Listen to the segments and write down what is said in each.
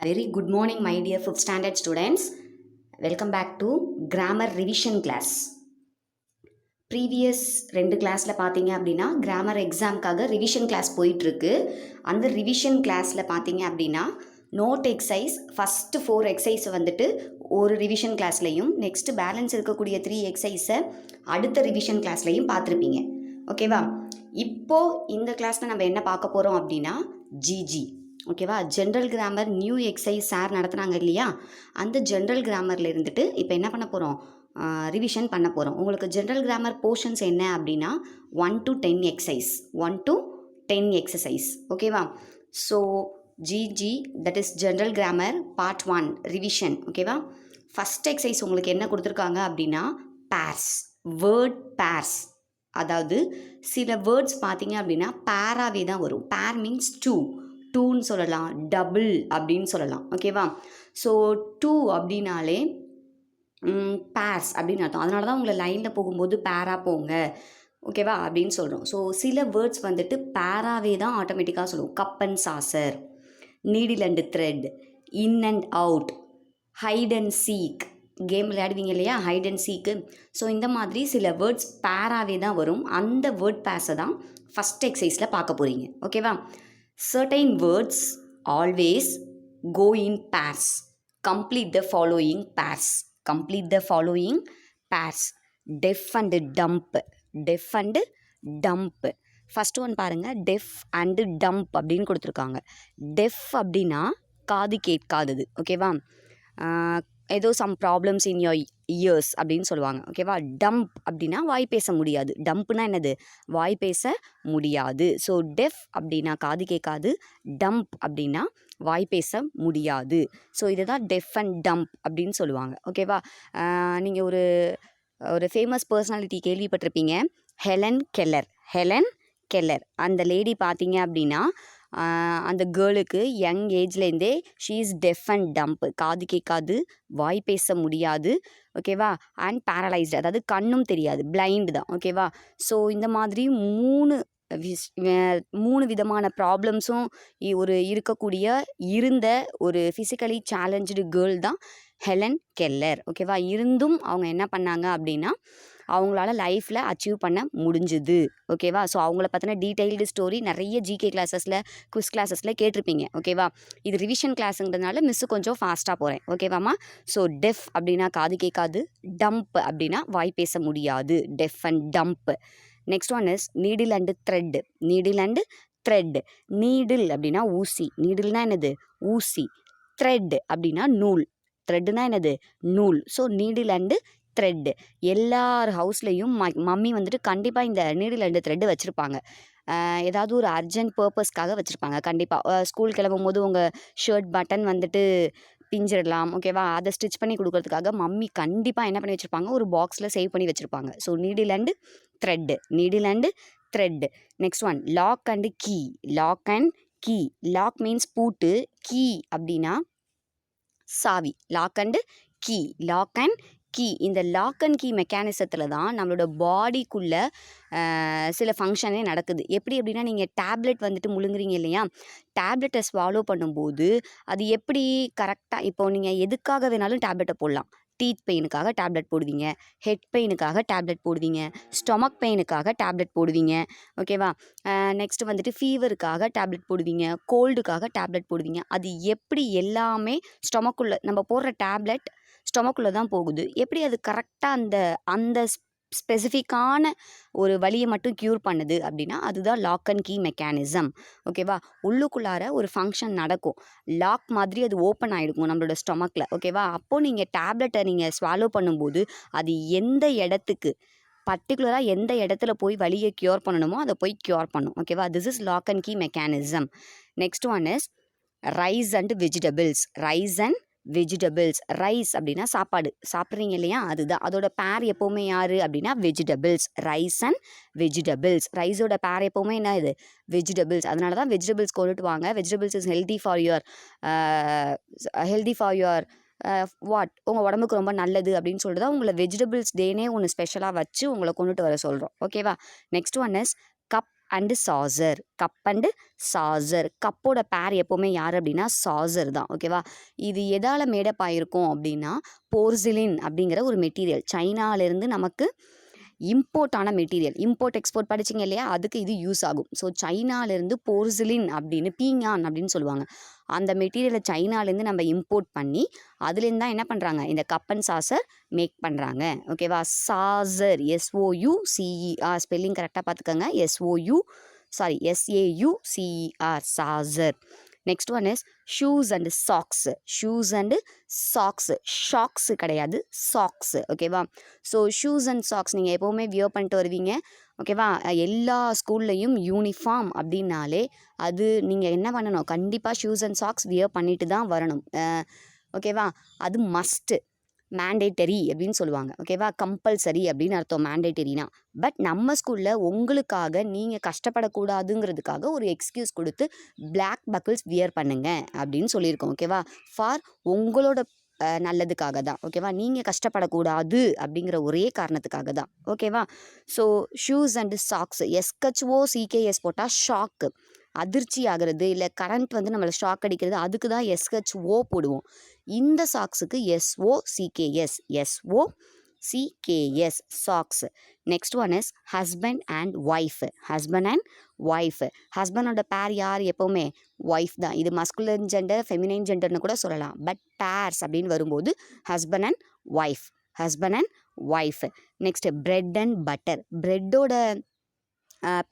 Very good morning, my dear 5th standard students. Welcome back to grammar revision class. Previous 2 கிளாஸில் பார்த்தீங்க அப்படின்னா grammar எக்ஸாம்க்காக revision class போயிட்டுருக்கு. அந்த revision கிளாஸில் பார்த்தீங்க அப்படின்னா நோட் எக்ஸசைஸ் ஃபஸ்ட்டு 4 எக்ஸசைஸை வந்துட்டு ஒரு ரிவிஷன் கிளாஸ்லையும் நெக்ஸ்ட்டு பேலன்ஸ் இருக்கக்கூடிய 3 எக்ஸசைஸை அடுத்த ரிவிஷன் கிளாஸ்லையும் பார்த்துருப்பீங்க. ஓகேவா? இப்போது இந்த கிளாஸில் நம்ம என்ன பார்க்க போகிறோம் அப்படின்னா ஜிஜி. ஓகேவா? General grammar new exercise sir நடத்துனாங்க இல்லையா, அந்த ஜென்ரல் கிராமரில் இருந்துட்டு இப்போ என்ன பண்ண போகிறோம், ரிவிஷன் பண்ண போகிறோம். உங்களுக்கு ஜென்ரல் கிராமர் போர்ஷன்ஸ் என்ன அப்படின்னா 1 to 10 எக்ஸசைஸ், 1 to 10 எக்ஸசைஸ். ஓகேவா? So GG, that is general grammar part 1 revision. ஓகேவா? ஃபஸ்ட் எக்ஸசைஸ் உங்களுக்கு என்ன கொடுத்துருக்காங்க அப்படின்னா பேர்ஸ், வேர்ட் பேர்ஸ். அதாவது சில வேர்ட்ஸ் பார்த்தீங்க அப்படின்னா பேராகவே தான் வரும். பேர் மீன்ஸ் டூன்னு சொல்லலாம், டபுள் அப்படின்னு சொல்லலாம். ஓகேவா? ஸோ டூ அப்படின்னாலே பேர்ஸ் அப்படின்னு அர்த்தம். அதனால தான் உங்களை லைனில் போகும்போது பேராக போங்க, ஓகேவா அப்படின்னு சொல்கிறோம். ஸோ சில வேர்ட்ஸ் வந்துட்டு பேராகவே தான் ஆட்டோமேட்டிக்காக சொல்லுவோம். Cup and saucer, needle and thread, in and out, hide and seek. Game விளையாடுவீங்க இல்லையா, ஹைட் அண்ட் சீக்கு. ஸோ இந்த மாதிரி சில வேர்ட்ஸ் பேராகவே தான் வரும். அந்த வேர்ட் பேர்ஸை தான் ஃபஸ்ட் எக்ஸசைஸில் பார்க்க போகிறீங்க. ஓகேவா? Certain words always go in pairs. Complete the following pairs. Complete the following pairs. Deaf and dump. Deaf and dump. First one பாருங்கள், டெஃப் அண்டு டம்ப் அப்படின்னு கொடுத்துருக்காங்க. டெஃப் அப்படின்னா காது கேட்காதது. ஓகேவா? ஏதோ some problems in your ears அப்படின்னு சொல்லுவாங்க. ஓகேவா? டம்ப் அப்படின்னா வாய் பேச முடியாது. டம்ப்னா என்னது? வாய் பேச முடியாது. ஸோ டெஃப் அப்படின்னா காது கேட்காது, டம்ப் அப்படின்னா வாய் பேச முடியாது. ஸோ இதை தான் டெஃப் அண்ட் டம்ப் அப்படின்னு சொல்லுவாங்க. ஓகேவா? நீங்கள் ஒரு ஃபேமஸ் பர்சனாலிட்டி கேள்விப்பட்டிருப்பீங்க, ஹெலன் கெல்லர். அந்த லேடி பார்த்தீங்க அப்படின்னா அந்த கேர்ளுக்கு யங் ஏஜ்லேருந்தே she is deaf and dumb, காது கேட்காது, வாய் பேச முடியாது. ஓகேவா? அண்ட் பேரலைஸ்டு, அதாவது கண்ணும் தெரியாது, பிளைண்டு தான். ஓகேவா? ஸோ இந்த மாதிரி மூணு விதமான ப்ராப்ளம்ஸும் இருந்த ஒரு ஃபிசிக்கலி சேலஞ்சு கேர்ள் தான் ஹெலன் கெல்லர். ஓகேவா? இருந்தும் அவங்க என்ன பண்ணாங்க அப்படின்னா அவங்களால லைஃப்பில் அச்சீவ் பண்ண முடிஞ்சுது. ஓகேவா? ஸோ அவங்கள பற்றின டீட்டெயில்டு ஸ்டோரி நிறைய ஜிகே கிளாஸஸில், குவிஸ் கிளாஸஸில் கேட்டிருப்பீங்க. ஓகேவா? இது ரிவிஷன் கிளாஸுங்கிறதுனால மிஸ்ஸு கொஞ்சம் ஃபாஸ்ட்டாக போகிறேன். ஓகேவாம்மா? ஸோ டெஃப் அப்படின்னா காது கேட்காது, டம்ப் அப்படின்னா வாய் பேச முடியாது, def and dump. Next one is needle and thread. Needle and thread. Needle அப்படின்னா ஊசி, நீடில்னா என்னது? ஊசி. த்ரெட் அப்படின்னா நூல், த்ரெட்டுனா என்னது? நூல். So needle and thread. எல்லார் ஹவுஸ்லேயும் மம்மி வந்துட்டு கண்டிப்பாக இந்த நீடில் அண்டு த்ரெட்டு வச்சுருப்பாங்க. ஏதாவது ஒரு அர்ஜென்ட் பர்பஸ்க்காக வச்சுருப்பாங்க. கண்டிப்பாக ஸ்கூல் கிளம்பும் போது உங்கள் ஷர்ட் பட்டன் வந்துட்டு பிஞ்சிடலாம். ஓகேவா? அதை ஸ்டிச் பண்ணி கொடுக்கறதுக்காக மம்மி கண்டிப்பாக என்ன பண்ணி வச்சுருப்பாங்க, ஒரு பாக்ஸில் சேவ் பண்ணி வச்சுருப்பாங்க. So needle and thread, needle and thread. Next one lock and key. Lock and key. Lock means பூட்டு, கீ அப்படின்னா சாவி. Lock and key, lock and key. இந்த லாக் அண்ட் கீ மெக்கானிசத்தில் தான் நம்மளோட பாடிக்குள்ளே சில ஃபங்க்ஷனே நடக்குது. எப்படி அப்படின்னா, நீங்கள் டேப்லெட் வந்துட்டு முழுங்குறீங்க இல்லையா, டேப்லெட்டை ஸ்வாலோ பண்ணும்போது அது எப்படி கரெக்டாக, இப்போது நீங்கள் எதுக்காக வேணாலும் டேப்லெட்டை போடலாம். டீத் பெயினுக்காக டேப்லெட் போடுவீங்க, ஹெட் பெயினுக்காக டேப்லெட் போடுவீங்க, ஸ்டொமக் பெயினுக்காக டேப்லெட் போடுவீங்க. ஓகேவா? நெக்ஸ்ட்டு வந்துட்டு ஃபீவருக்காக டேப்லெட் போடுவீங்க, கோல்டுக்காக டேப்லெட் போடுவீங்க. அது எப்படி எல்லாமே ஸ்டொமக்குள்ளே நம்ம போடுற டேப்லெட் ஸ்டொமக்குள்ளே தான் போகுது. எப்படி அது கரெக்டாக அந்த ஸ்பெசிஃபிக்கான ஒரு வலியை மட்டும் க்யூர் பண்ணுது அப்படின்னா அதுதான் லாக் அண்ட் கீ மெக்கானிசம். ஓகேவா? உள்ளுக்குள்ளார ஒரு ஃபங்க்ஷன் நடக்கும், லாக் மாதிரி அது ஓப்பன் ஆகிடுக்கும் நம்மளோட ஸ்டொமக்கில். ஓகேவா? அப்போது நீங்கள் டேப்லெட்டை நீங்கள் ஸ்வாலோ பண்ணும்போது அது எந்த இடத்துக்கு பர்டிகுலராக எந்த இடத்துல போய் வலியை க்யூர் பண்ணணுமோ அதை போய் க்யூர் பண்ணும். ஓகேவா? This is lock and key mechanism. Next one is rice and vegetables. Rice and vegetables. Rice அப்படின்னா சாப்பாடு சாப்பிட்றீங்க இல்லையா, அதுதான். அதோட பேர் எப்போவுமே யார் அப்படின்னா வெஜிடபிள்ஸ். Rice and vegetables. ரைஸோட பேர் எப்போவுமே என்ன, இது வெஜிடபிள்ஸ். அதனால தான் வெஜிடபிள்ஸ் கொண்டுட்டு வாங்க. Vegetables is healthy for your what, உங்கள் உடம்புக்கு ரொம்ப நல்லது அப்படின்னு சொல்லிட்டு தான் உங்களை வெஜிடபிள்ஸ் டேனே ஒன்று ஸ்பெஷலாக வச்சு உங்களை கொண்டுட்டு வர சொல்கிறோம். ஓகேவா? Next one is cup and saucer. Cup and saucer. கப்போட பேர் எப்போவுமே யார் அப்படின்னா சாசர் தான். ஓகேவா? இது எதால் மேடப் ஆகிருக்கும் அப்படின்னா போர்சிலின் அப்படிங்கிற ஒரு மெட்டீரியல் சைனாலேருந்து நமக்கு இம்போர்ட் ஆன மெட்டீரியல். இம்போர்ட் எக்ஸ்போர்ட் படிச்சிங்க இல்லையா, அதுக்கு இது யூஸ் ஆகும். ஸோ சைனாலேருந்து போர்சிலின் அப்படின்னு பீங்கான் அப்படின்னு சொல்லுவாங்க. அந்த மெட்டீரியலை சைனாலேருந்து நம்ம இம்போர்ட் பண்ணி அதுலேருந்து தான் என்ன பண்ணுறாங்க, இந்த கப் அண்ட் சாசர் மேக் பண்ணுறாங்க. ஓகேவா? சாசர் SOUCER ஸ்பெல்லிங் கரெக்டாக பார்த்துக்கோங்க. SAUCER saucer. Next one is shoes and socks. Shoes and socks. Shocks கிடையாது, சாக்ஸு. ஓகேவா? ஸோ ஷூஸ் அண்ட் சாக்ஸ் நீங்கள் எப்போவுமே வியர் பண்ணிட்டு வருவீங்க. ஓகேவா? எல்லா ஸ்கூல்லையும் யூனிஃபார்ம் அப்படின்னாலே அது நீங்கள் என்ன பண்ணணும், கண்டிப்பாக ஷூஸ் அண்ட் சாக்ஸ் வியர் பண்ணிட்டு தான் வரணும். ஓகேவா? அது மஸ்ட்டு, மேண்டேட்டரி அப்படின்னு சொல்லுவாங்க. ஓகேவா? கம்பல்சரி அப்படின்னு அர்த்தம் மேண்டேட்டரினா. பட் நம்ம ஸ்கூலில் உங்களுக்காக நீங்கள் கஷ்டப்படக்கூடாதுங்கிறதுக்காக ஒரு எக்ஸ்கியூஸ் கொடுத்து பிளாக் பக்கிள்ஸ் வியர் பண்ணுங்க அப்படின்னு சொல்லியிருக்கோம். ஓகேவா? ஃபார் உங்களோட நல்லதுக்காக தான். ஓகேவா? நீங்கள் கஷ்டப்படக்கூடாது அப்படிங்கிற ஒரே காரணத்துக்காக தான். ஓகேவா? So shoes and socks. SHOCKS போட்டால் ஷாக்கு, அதிர்ச்சி ஆகிறது, இல்லை கரண்ட் வந்து நம்மளை ஷாக் அடிக்கிறது, அதுக்கு தான் SHO போடுவோம். இந்த சாக்ஸுக்கு SOCKS socks. Next one is husband and wife. Husband and wife. ஹஸ்பண்டோட பேர் யார் எப்போவுமே ஒய்ஃப் தான். இது மஸ்குலின் ஜெண்டர், ஃபெமினைன் ஜெண்டர்னு கூட சொல்லலாம். பட் பேர்ஸ் அப்படின்னு வரும்போது husband and wife. Husband and wife. Next bread and butter. பிரெட்டோட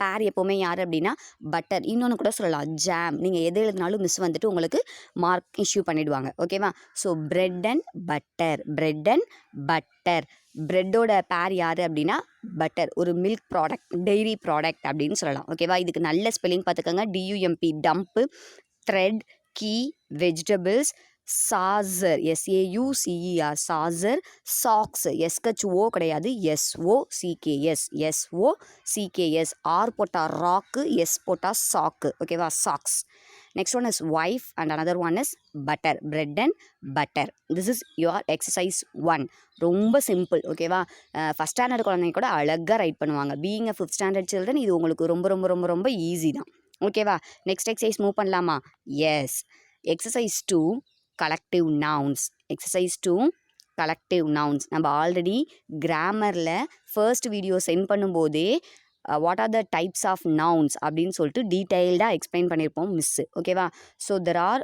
பேர் எப்போவுமே யார் அப்படின்னா பட்டர். இன்னொன்று கூட சொல்லலாம் ஜாம். நீங்கள் எது எழுதினாலும் மிஸ் வந்துட்டு உங்களுக்கு மார்க் இஷ்யூ பண்ணிவிடுவாங்க. ஓகேவா? So bread and butter. Bread and butter. பிரெட்டோட பேர் யார் அப்படின்னா பட்டர். ஒரு மில்க் ப்ராடக்ட், டெய்ரி ப்ராடக்ட் அப்படின்னு சொல்லலாம். ஓகேவா? இதுக்கு நல்ல ஸ்பெல்லிங் பார்த்துக்கோங்க. DUMP dump, thread, key, vegetables, saucer SAUCER saucer, socks SHO கிடையாது, SOCKS ஆர் போட்டா ராக்கு, எஸ் போட்டா சாக்கு. ஓகேவா? Socks. Next one is wife and another one is butter. Bread and butter. This is your exercise 1. ரொம்ப simple. ஓகேவா? First standard குழந்தைங்க கூட அழகாக ரைட் பண்ணுவாங்க. Being a 5th standard children இது உங்களுக்கு ரொம்ப ரொம்ப ரொம்ப ரொம்ப ஈஸி தான். ஓகேவா? நெக்ஸ்ட் எக்ஸசைஸ் மூவ் பண்ணலாமா? Yes. Exercise 2 collective nouns. Exercise 2 collective nouns. நம்ம ஆல்ரெடி கிராமரில் ஃபர்ஸ்ட் வீடியோ சென்ட் பண்ணும்போதே what are the types of nouns அப்படின்னு சொல்லிட்டு டீட்டெயில்டாக எக்ஸ்பிளைன் பண்ணியிருப்போம் மிஸ்ஸு. ஓகேவா? So there are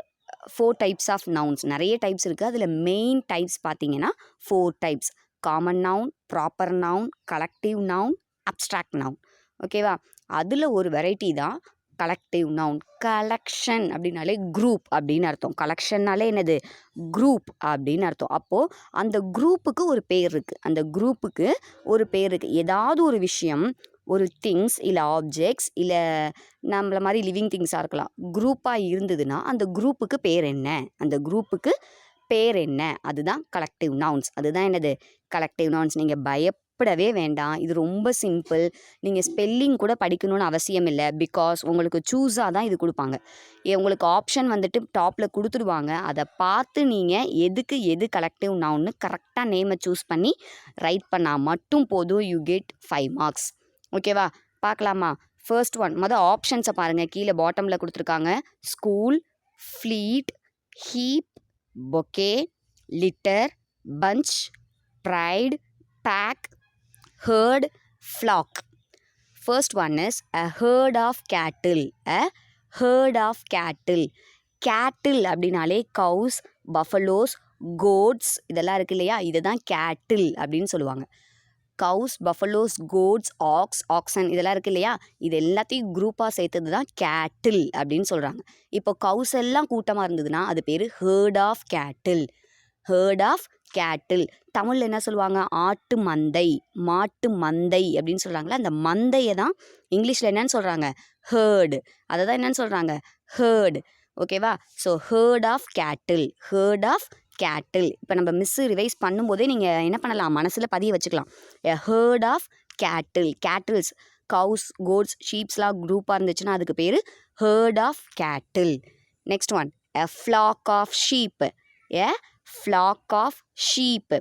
4 types of nouns. நிறைய டைப்ஸ் இருக்குது. அதில் மெயின் டைப்ஸ் பார்த்தீங்கன்னா 4 types. Common noun, proper noun, collective noun, abstract noun. ஓகேவா? அதில் ஒரு வெரைட்டி தான் கலெக்டிவ் நவுன். கலெக்ஷன் அப்படின்னாலே குரூப் அப்படின்னு அர்த்தம். கலெக்ஷன்னாலே என்னது? குரூப் அப்படின்னு அர்த்தம். அப்போது அந்த குரூப்புக்கு ஒரு பேர் இருக்குது. அந்த குரூப்புக்கு ஒரு பேர் இருக்குது. ஏதாவது ஒரு விஷயம், ஒரு திங்ஸ் இல்லை ஆப்ஜெக்ட்ஸ் இல்லை நம்மள மாதிரி லிவிங் திங்ஸாக இருக்கலாம், குரூப்பாக இருந்ததுன்னா அந்த குரூப்புக்கு பேர் என்ன? அந்த குரூப்புக்கு பேர் என்ன? அதுதான் கலெக்டிவ் நவுன்ஸ். அதுதான் என்னது? Collective nouns. நீங்கள் பயப்படவே வேண்டாம். இது ரொம்ப சிம்பிள். நீங்கள் ஸ்பெல்லிங் கூட படிக்கணும்னு அவசியம் இல்லை. பிகாஸ் உங்களுக்கு சூஸாக தான் இது கொடுப்பாங்க. உங்களுக்கு ஆப்ஷன் வந்துட்டு டாப்பில் கொடுத்துடுவாங்க. அதை பார்த்து நீங்கள் எதுக்கு எது கலெக்டிவ் நவுன்னு கரெக்டாக நேமை சூஸ் பண்ணி ரைட் பண்ணால் மட்டும் போதும். You get 5 marks. ஓகேவா? பார்க்கலாமா? First one. ஆப்ஷன்ஸை பாருங்கள். கீழே பாட்டமில் கொடுத்துருக்காங்க. School, fleet, heap, bouquet, litter, bunch, pride, pack, herd, flock. First one is a herd of cattle. A herd of cattle. Cattle அப்படின்னாலே cows, buffaloes, goats இதெல்லாம் இருக்கு இல்லையா, இதுதான் cattle அப்படின்னு சொல்லுவாங்க. கவுஸ், பஃபலோஸ், கோட்ஸ், ஆக்ஸன் இதெல்லாம் இருக்குது இல்லையா, இது எல்லாத்தையும் குரூப்பாக சேர்த்தது தான் கேட்டில் அப்படின்னு சொல்கிறாங்க. இப்போ கவுஸ் எல்லாம் கூட்டமாக இருந்ததுன்னா அது பேர் herd of cattle. Herd of cattle. தமிழில் என்ன சொல்லுவாங்க? ஆட்டு மந்தை, மாட்டு மந்தை அப்படின்னு சொல்கிறாங்களா, அந்த மந்தையை தான் இங்கிலீஷில் என்னன்னு சொல்கிறாங்க? ஹேர்டு. அதை தான் என்னன்னு சொல்கிறாங்க? ஹேர்டு. ஓகேவா? So herd of cattle. Herd of cattle. இப்போ நம்ம மிஸ்ஸு ரிவைஸ் பண்ணும்போதே நீங்கள் என்ன பண்ணலாம், மனசில் பதிய வச்சுக்கலாம். A herd of cattle. Cattles, cows, goats, ஷீப்ஸ்லாம் குரூப்பாக இருந்துச்சுன்னா அதுக்கு பேர் herd of cattle. Next one, a flock of sheep. A flock of sheep.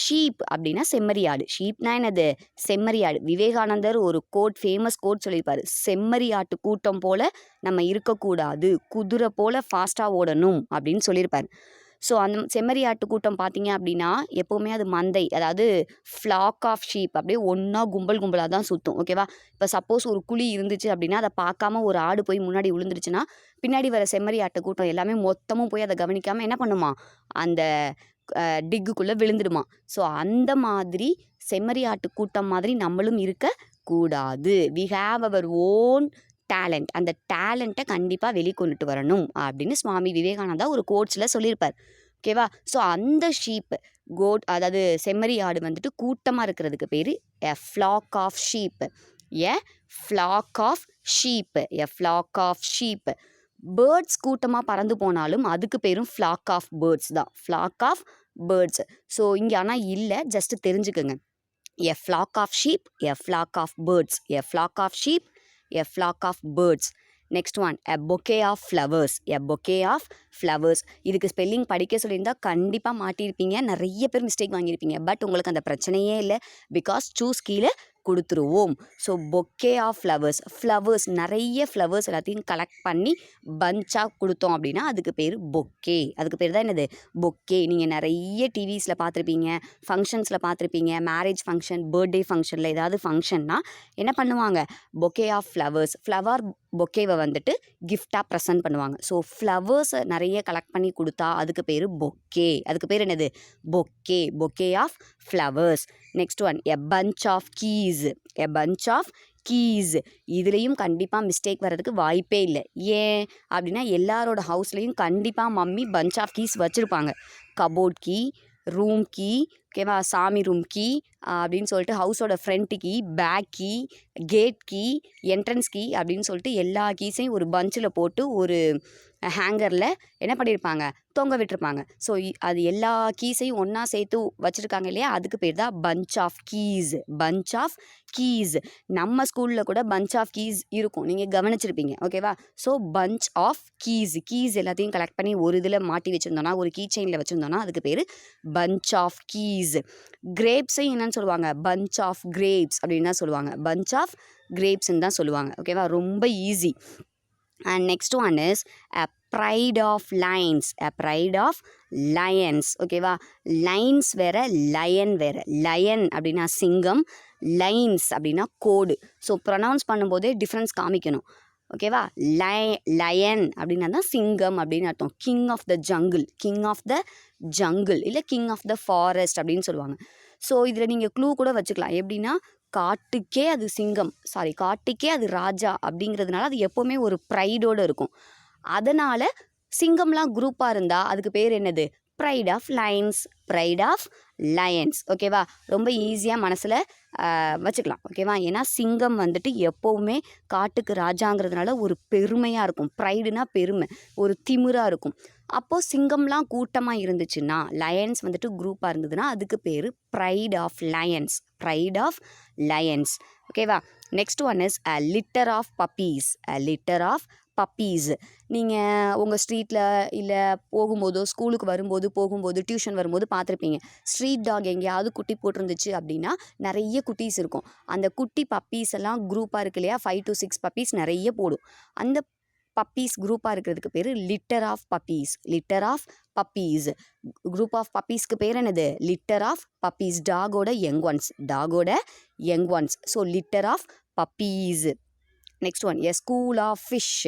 Sheep அப்படின்னா செம்மறியாடு. ஷீப்னா என்னது? செம்மறியாடு. விவேகானந்தர் ஒரு ஃபேமஸ் கோட் சொல்லியிருப்பாரு. செம்மறியாட்டு கூட்டம் போல நம்ம இருக்கக்கூடாது, குதிரை போல ஃபாஸ்ட்டாக ஓடணும் அப்படின்னு சொல்லியிருப்பாரு. ஸோ அந்த செம்மறியாட்டு கூட்டம் பார்த்தீங்க அப்படின்னா எப்போவுமே அது மந்தை, அதாவது ஃப்ளாக் ஆஃப் ஷீப் அப்படியே ஒன்றா கும்பலாக தான் சுற்றும். ஓகேவா? இப்போ சப்போஸ் ஒரு குழி இருந்துச்சு அப்படின்னா அதை பார்க்காம ஒரு ஆடு போய் முன்னாடி விழுந்துருச்சுன்னா பின்னாடி வர செம்மறியாட்டு கூட்டம் எல்லாமே மொத்தமும் போய் அதை கவனிக்காமல் என்ன பண்ணுமா? அந்த டிக்குக்குள்ளே விழுந்துடுமா. ஸோ அந்த மாதிரி செம்மறியாட்டு கூட்டம் மாதிரி நம்மளும் இருக்கக்கூடாது. We have our own talent. அந்த டேலண்ட்டை கண்டிப்பாக வெளிக்கொண்டுட்டு வரணும் அப்படின்னு சுவாமி விவேகானந்தா ஒரு கோட்ஸில் சொல்லியிருப்பார். ஓகேவா? ஸோ அந்த ஷீப் அதாவது செம்மறி ஆடு வந்துட்டு கூட்டமாக இருக்கிறதுக்கு பேர் a flock of sheep. A flock of sheep. A flock of sheep. Birds கூட்டமாக பறந்து போனாலும் அதுக்கு பேரும் ஃப்ளாக் ஆஃப் பேர்ட்ஸ் தான். Flock of birds. ஸோ இங்கே ஆனால் இல்லை, ஜஸ்ட் தெரிஞ்சுக்கோங்க. A flock of sheep, a flock of birds. A flock of sheep, a flock of birds. Next one, a bouquet of flowers. A bouquet of flowers. இதுக்கு spelling படிக்க சொல்லியிருந்தால் கண்டிப்பாக மாட்டியிருப்பீங்க, நிறைய பேர் மிஸ்டேக் வாங்கியிருப்பீங்க. பட் உங்களுக்கு அந்த பிரச்சனையே இல்லை, பிகாஸ் சூஸ் கீழே கொடுத்துருவோம். So bouquet of flowers. Flowers, நிறைய ஃப்ளவர்ஸ் எல்லாத்தையும் கலெக்ட் பண்ணி பஞ்சாக கொடுத்தோம் அப்படின்னா அதுக்கு பேர் பொக்கே. அதுக்கு பேர் தான் என்னது? பொக்கே. நீங்கள் நிறைய டிவிஸில் பார்த்துருப்பீங்க, ஃபங்க்ஷன்ஸில் பார்த்துருப்பீங்க. மேரேஜ் ஃபங்க்ஷன், பர்த்டே ஃபங்க்ஷனில் ஏதாவது ஃபங்க்ஷன்னா என்ன பண்ணுவாங்க? பொக்கே ஆஃப் ஃப்ளவர்ஸ், ஃப்ளவர் பொக்கேவை வந்துட்டு கிஃப்டாக ப்ரெசென்ட் பண்ணுவாங்க. ஸோ ஃப்ளவர்ஸை நிறைய கலெக்ட் பண்ணி கொடுத்தா அதுக்கு பேர் பொக்கே. அதுக்கு பேர் என்னது? Bouquet. Bouquet of flowers. Next one, a bunch of keys. A bunch of keys. இதுலேயும் கண்டிப்பாக மிஸ்டேக் வர்றதுக்கு வாய்ப்பே இல்லை. ஏன் அப்படின்னா எல்லாரோட ஹவுஸ்லேயும் கண்டிப்பாக மம்மி பஞ்ச் ஆஃப் கீஸ் வச்சுருப்பாங்க. கபோர்ட் கீ, ரூம் கீ, ஓகேவா, சாமி ரூம் கீ அப்படின்னு சொல்லிட்டு, ஹவுஸோட front key, back key, gate key, entrance key அப்படின்னு சொல்லிட்டு எல்லா கீஸையும் ஒரு பஞ்சில் போட்டு ஒரு ஹேங்கரில் என்ன பண்ணியிருப்பாங்க? தொங்க விட்டுருப்பாங்க. ஸோ அது எல்லா கீஸையும் ஒன்றா சேர்த்து வச்சுருக்காங்க இல்லையா? அதுக்கு பேர் தான் bunch of keys. Bunch of keys. நம்ம ஸ்கூலில் கூட பஞ்ச் ஆஃப் கீஸ் இருக்கும், நீங்கள் கவனிச்சிருப்பீங்க. ஓகேவா? So bunch of keys. Keys எல்லாத்தையும் கலெக்ட் பண்ணி ஒரு இதில் மாட்டி வச்சுருந்தோன்னா, ஒரு கீ செயினில் வச்சுருந்தோன்னா அதுக்கு பேர் பஞ்ச் ஆஃப் கீஸ். கிரேப்ஸையும் என்னன்னு சொல்லுவாங்க? பஞ்ச் ஆஃப் கிரேப்ஸ் அப்படின்னு தான் சொல்லுவாங்க. பஞ்ச் ஆஃப் கிரேப்ஸ்ன்னு தான் சொல்லுவாங்க. ஓகேவா? ரொம்ப easy. And next one is a pride of lions. A pride of lions. ஓகேவா? லைன்ஸ் வேற, லயன் வேற. லயன் அப்படின்னா சிங்கம், லைன்ஸ் அப்படின்னா கோடு. ஸோ ப்ரொனவுன்ஸ் பண்ணும்போதே டிஃப்ரென்ஸ் காமிக்கணும். ஓகேவா? லயன் அப்படின்னா தான் சிங்கம் அப்படின்னு அர்த்தம். King of the jungle, king of the jungle இல்லை கிங் ஆஃப் த ஃபாரஸ்ட் அப்படின்னு சொல்லுவாங்க. ஸோ இதில் நீங்கள் க்ளூ கூட வச்சுக்கலாம். எப்படின்னா, காட்டுக்கே அது சிங்கம், காட்டுக்கே அது ராஜா அப்படிங்கிறதுனால அது எப்போவுமே ஒரு ப்ரைடோடு இருக்கும். அதனால் சிங்கம்லாம் குரூப்பாக இருந்தால் அதுக்கு பேர் என்னது? Pride of lions. Pride of lions. ஓகேவா? ரொம்ப ஈஸியாக மனசில் வச்சுக்கலாம். ஓகேவா? ஏன்னா சிங்கம் வந்துட்டு எப்போவுமே காட்டுக்கு ராஜாங்கிறதுனால ஒரு பெருமையாக இருக்கும். ப்ரைடுனா பெருமை, ஒரு திமிராக இருக்கும். அப்போது சிங்கம்லாம் கூட்டமாக இருந்துச்சுன்னா, லயன்ஸ் வந்துட்டு குரூப்பாக இருந்ததுன்னா அதுக்கு பேர் pride of lions. Pride of lions. ஓகேவா? Next one is a litter of puppies. A litter of puppies. நீங்கள் உங்கள் ஸ்ட்ரீட்டில் இல்லை போகும்போதோ, ஸ்கூலுக்கு வரும்போது, போகும்போது, டியூஷன் வரும்போது பார்த்துருப்பீங்க. ஸ்ட்ரீட் டாக் எங்கேயாவது குட்டி போட்டிருந்துச்சு அப்படின்னா நிறைய குட்டீஸ் இருக்கும். அந்த குட்டி பப்பீஸ் எல்லாம் குரூப்பாக இருக்கு இல்லையா? 5 to 6 பப்பீஸ் நிறைய போடும். அந்த பப்பீஸ் குரூப்பாக இருக்கிறதுக்கு பேர் litter of puppies. Litter of puppies. Group of பப்பீஸ்க்கு பேர் என்னது? Litter of puppies. டாகோட யங் ஒன்ஸ். டாகோட young ones. So litter of puppies. Next one, a school of fish.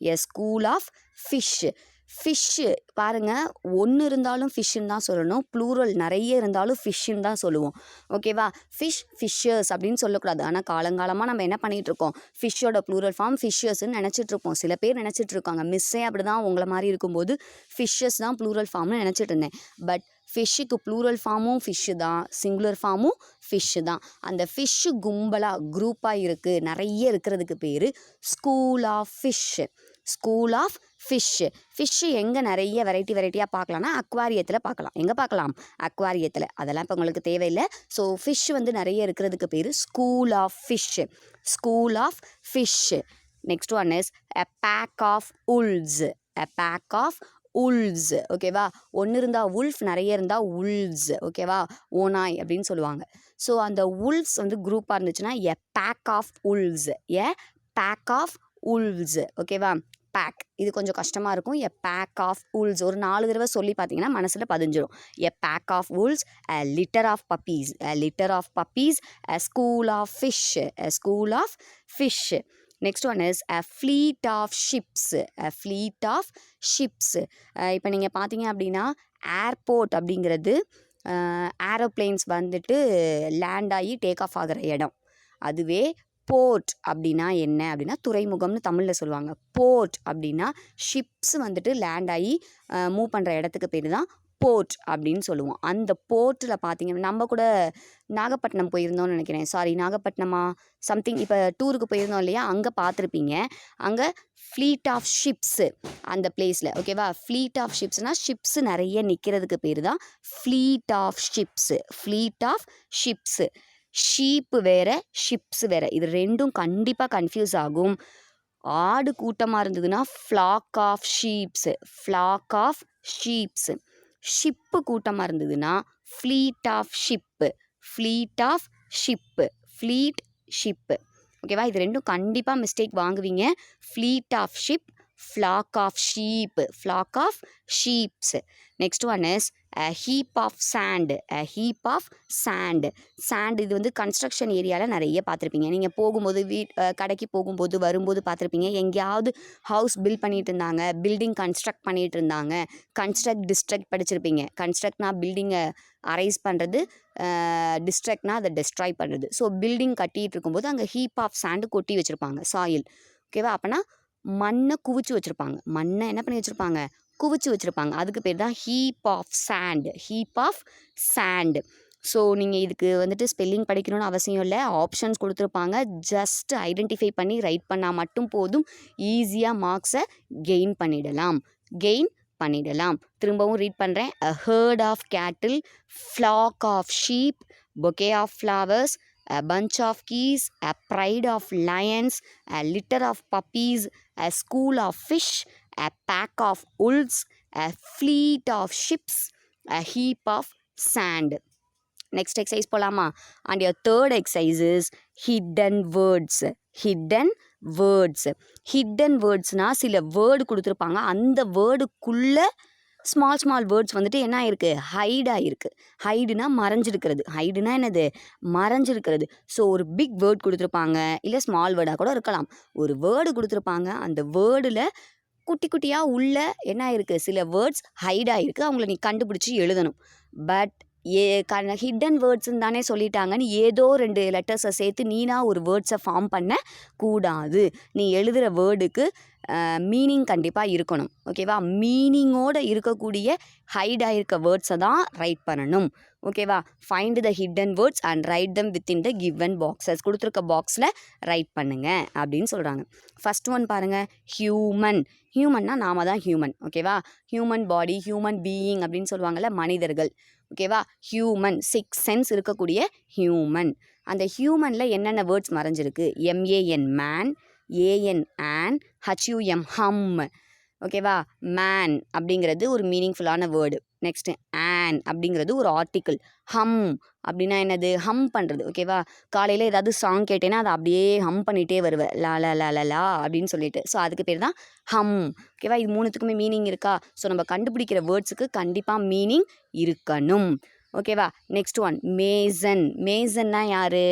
A school of fish. Fish பாருங்கள், ஒன்று இருந்தாலும் ஃபிஷ்ஷுன்னு தான் சொல்லணும், ப்ளூரல் நிறைய இருந்தாலும் ஃபிஷ்ஷுன்னு தான் சொல்லுவோம். ஓகேவா? ஃபிஷ், ஃபிஷ்ஷர்ஸ் அப்படின்னு சொல்லக்கூடாது. ஆனால் காலங்காலமாக நம்ம என்ன பண்ணிகிட்ருக்கோம்? ஃபிஷ்ஷோட ப்ளூரல் ஃபார்ம் ஃபிஷ்ஷர்ஸ்ன்னு நினச்சிட்ருப்போம். சில பேர் நினச்சிட்ருக்காங்க, மிஸ்ஸே அப்படி தான் உங்களை மாதிரி இருக்கும்போது ஃபிஷ்ஷஸ் தான் ப்ளூரல் ஃபார்ம்னு நினச்சிட்டு இருந்தேன். பட் ஃபிஷ்ஷுக்கு ப்ளூரல் ஃபார்மும் ஃபிஷ்ஷு தான், சிங்குலர் ஃபார்மும் ஃபிஷ்ஷு தான். அந்த ஃபிஷ்ஷு கும்பலாக குரூப்பாக இருக்குது, நிறைய இருக்கிறதுக்கு பேர் school of fish. School of fish. Fish எங்கே நிறைய வெரைட்டியாக பார்க்கலாம்னா அக்வாரியத்தில் பார்க்கலாம். எங்கே பார்க்கலாம்? அக்வாரியத்தில். அதெல்லாம் இப்போ உங்களுக்கு தேவையில்லை. ஸோ ஃபிஷ் வந்து நிறைய இருக்கிறதுக்கு பேர் school of fish. School of fish. Next one is a pack of wolves. A pack of wolves. ஓகேவா, ஒன்று இருந்தால் உல்ஃப், நிறைய இருந்தால் உல்ஸ். ஓகேவா, ஓனாய் அப்படின்னு சொல்லுவாங்க. ஸோ அந்த உல்ஸ் வந்து குரூப்பாக இருந்துச்சுன்னா a pack of wolves. A pack of wolves. ஓகேவா, பேக் இது கொஞ்சம் கஷ்டமாக இருக்கும். எ பேக் ஆஃப் உல்ஸ் ஒரு 4 தடவை சொல்லி பார்த்தீங்கன்னா மனசில் பதிஞ்சிடும். A pack of wolves, a litter of puppies, a litter of puppies, a school of fish, a school of fish. Next one is a fleet of ships, a fleet of ships. இப்போ நீங்கள் பார்த்தீங்க அப்படின்னா airport அப்படிங்கிறது aeroplanes வந்துட்டு land ஆகி take off ஆகிற இடம். அதுவே போர்ட் அப்படின்னா என்ன அப்படின்னா துறைமுகம்னு தமிழில் சொல்லுவாங்க. போர்ட் அப்படின்னா ஷிப்ஸ் வந்துட்டு லேண்ட் ஆகி மூவ் பண்ணுற இடத்துக்கு பேர் தான் போர்ட் அப்படின்னு சொல்லுவோம். அந்த போர்ட்டில் பார்த்தீங்கன்னா நம்ம கூட நாகப்பட்டினம் போயிருந்தோம்னு நினைக்கிறேன். சாரி, நாகப்பட்டினமா சம்திங், இப்போ டூருக்கு போயிருந்தோம் இல்லையா, அங்கே பார்த்துருப்பீங்க. அங்கே ஃப்ளீட் ஆஃப் ஷிப்ஸு அந்த பிளேஸில். ஓகேவா, ஃப்ளீட் ஆஃப் ஷிப்ஸ்னால் ஷிப்ஸு நிறைய நிற்கிறதுக்கு பேர் தான் fleet of ships. Fleet of ships. Sheep வேறு, ஷிப்ஸு வேறு. இது ரெண்டும் கண்டிப்பாக கன்ஃபியூஸ் ஆகும். ஆடு கூட்டமாக இருந்ததுன்னா flock of sheeps, flock of sheeps. Ship கூட்டமாக இருந்ததுன்னா fleet of ship, fleet of ship, fleet ship. ஓகேவா, இது ரெண்டும் கண்டிப்பாக மிஸ்டேக் வாங்குவீங்க. Fleet of ship, flock of sheep, flock of sheeps. Next one is a heap of sand, a heap of sand. sand இது வந்து construction ஏரியாவில் நிறைய பார்த்துருப்பீங்க. நீங்கள் போகும்போது கடைக்கு போகும்போது வரும்போது பார்த்துருப்பீங்க. எங்கேயாவது ஹவுஸ் பில்ட் பண்ணிகிட்டு இருந்தாங்க, பில்டிங் கன்ஸ்ட்ரக்ட் பண்ணிகிட்டு இருந்தாங்க. கன்ஸ்ட்ரக்ட் டிஸ்ட்ரக்ட் படிச்சிருப்பீங்க. கன்ஸ்ட்ரக்ட்னா பில்டிங்கை அரைஸ் பண்ணுறது, டிஸ்ட்ரக்ட்னா அதை டெஸ்ட்ராய் பண்ணுறது. ஸோ பில்டிங் கட்டிகிட்டு இருக்கும்போது அங்கே ஹீப் ஆஃப் சாண்டு கொட்டி வச்சுருப்பாங்க, சாயில். ஓகேவா, அப்போனா மண்ணை குவிச்சு வச்சுருப்பாங்க. மண்ணை என்ன பண்ணி வச்சுருப்பாங்க, குவிச்சு வச்சுருப்பாங்க. அதுக்கு பேர் தான் heap of sand, heap of sand. So நீங்கள் இதுக்கு வந்துட்டு ஸ்பெல்லிங் படிக்கணும்னு அவசியம் இல்லை. ஆப்ஷன்ஸ் கொடுத்துருப்பாங்க. ஜஸ்ட் ஐடென்டிஃபை பண்ணி ரைட் பண்ணால் மட்டும் போதும். ஈஸியாக மார்க்ஸை கெயின் பண்ணிடலாம். திரும்பவும் ரீட் பண்ணுறேன். a herd of cattle, flock of sheep, bouquet of flowers, a bunch of keys, a pride of lions, a litter of puppies, a school of fish, a pack of wolves, a fleet of ships, a heap of sand. Next exercise போலாமா? And your third exercise is hidden words. hidden wordsனா சில word கொடுத்துருப்பாங்க. அந்த வேர்டுக்குள்ளே small words வந்துட்டு என்ன ஆயிருக்கு, height ஆகிருக்கு. ஹைடுனா மறைஞ்சிருக்கிறது. ஹைடுனா என்னது, மறைஞ்சிருக்கிறது. So ஒரு பிக் வேர்ட் கொடுத்துருப்பாங்க, இல்லை ஸ்மால் வேர்டாக கூட இருக்கலாம். ஒரு வேர்டு கொடுத்துருப்பாங்க, அந்த வேர்டில் குட்டி குட்டியாக உள்ள என்ன இருக்குது, சில வேர்ட்ஸ் ஹைட் ஆகிருக்கு. அவங்கள நீ கண்டுபிடிச்சி எழுதணும். பட் ஹிடன் வேர்ட்ஸ்ன்னு தானே சொல்லிட்டாங்கன்னு ஏதோ 2 லெட்டர்ஸை சேர்த்து நீனா ஒரு வேர்ட்ஸை ஃபார்ம் பண்ண கூடாது. நீ எழுதுகிற வேர்டுக்கு மீனிங் கண்டிப்பாக இருக்கணும். ஓகேவா, மீனிங்கோடு இருக்கக்கூடிய ஹைட் ஆகிருக்க வேர்ட்ஸை தான் ரைட் பண்ணணும். ஓகேவா, find the hidden words and right them within the given boxes. கொடுத்துருக்க பாக்ஸில் ரைட் பண்ணுங்க அப்படின்னு சொல்கிறாங்க. ஃபர்ஸ்ட் ஒன் பாருங்கள், ஹியூமன்னா நாம தான் ஹியூமன். ஓகேவா, ஹியூமன் பாடி, ஹியூமன் பீயிங் அப்படின்னு சொல்லுவாங்கள்ல, மனிதர்கள். ஓகேவா, ஹியூமன் 6 சென்ஸ் இருக்கக்கூடிய ஹியூமன். அந்த ஹியூமனில் என்னென்ன வேர்ட்ஸ் மறைஞ்சிருக்கு, MAN man, AN an, HUM hum. ஓகேவா, மேன் அப்படிங்கிறது ஒரு மீனிங்ஃபுல்லான வேர்டு. நெக்ஸ்ட்டு ஆன் அப்படிங்கிறது ஒரு ஆர்டிக்கிள். ஹம் அப்படின்னா என்னது, ஹம் பண்ணுறது. ஓகேவா, காலையில் ஏதாவது சாங் கேட்டேன்னா அதை அப்படியே ஹம் பண்ணிகிட்டே வருவேன், லா லா லா லா லா அப்படின்னு சொல்லிட்டு. ஸோ அதுக்கு பேர் தான் ஹம். ஓகேவா, இது மூணுத்துக்குமே மீனிங் இருக்கா? ஸோ நம்ம கண்டுபிடிக்கிற வேர்ட்ஸுக்கு கண்டிப்பாக மீனிங் இருக்கணும். ஓகேவா, நெக்ஸ்ட் ஒன் மேசன்னா யார்?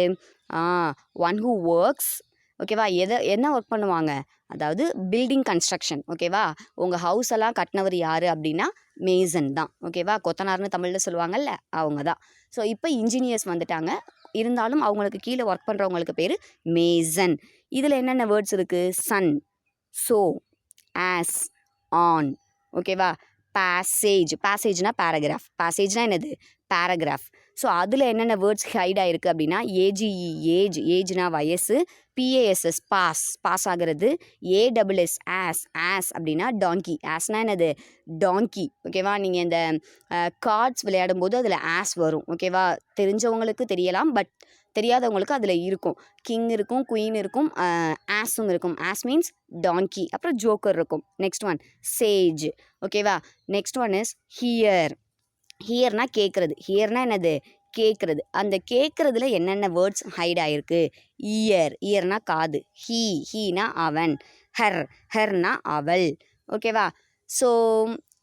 One who works. ஓகேவா, என்ன ஒர்க் பண்ணுவாங்க, அதாவது பில்டிங் கன்ஸ்ட்ரக்ஷன். ஓகேவா, உங்கள் ஹவுஸ் எல்லாம் கட்டினவர் யார் அப்படின்னா மேசன் தான். ஓகேவா, கொத்தனார்னு தமிழில் சொல்லுவாங்கல்ல, அவங்க தான். ஸோ இப்போ இன்ஜினியர்ஸ் வந்துட்டாங்க, இருந்தாலும் அவங்களுக்கு கீழே ஒர்க் பண்ணுறவங்களுக்கு பேர் மேசன். இதில் என்னென்ன வேர்ட்ஸ் இருக்குது, சன், ஸோ, ஆஸ், ஆன். ஓகேவா, பேசேஜ்னா பேராகிராஃப். பேசேஜ்னா என்னது, பேராகிராஃப். ஸோ அதில் என்னென்ன வேர்ட்ஸ் ஹைட் ஆகிருக்கு அப்படின்னா ஏஜ்னா வயசு, PASS பாஸ் ஆகிறது, ASS ஆஸ் அப்படின்னா டாங்கி. ஆஸ்னா என்னது, டாங்கி. ஓகேவா, நீங்கள் இந்த கார்ட்ஸ் விளையாடும் போது அதில் ஆஸ் வரும். ஓகேவா, தெரிஞ்சவங்களுக்கு தெரியலாம், பட் தெரியாதவங்களுக்கு அதில் இருக்கும். கிங் இருக்கும், குயின் இருக்கும், ஆஸும் இருக்கும். Ass means donkey. அப்புறம் ஜோக்கர் இருக்கும். Next one sage. ஓகேவா. Next one is hear. ஹியர்னா கேட்குறது. ஹியர்னா என்னது? கேட்குறது. அந்த கேட்குறதுல என்னென்ன வேர்ட்ஸ் ஹைட் ஆகிருக்கு? இயர்னா காது. ஹீனா அவன். ஹர்னா அவள். ஓகேவா. ஸோ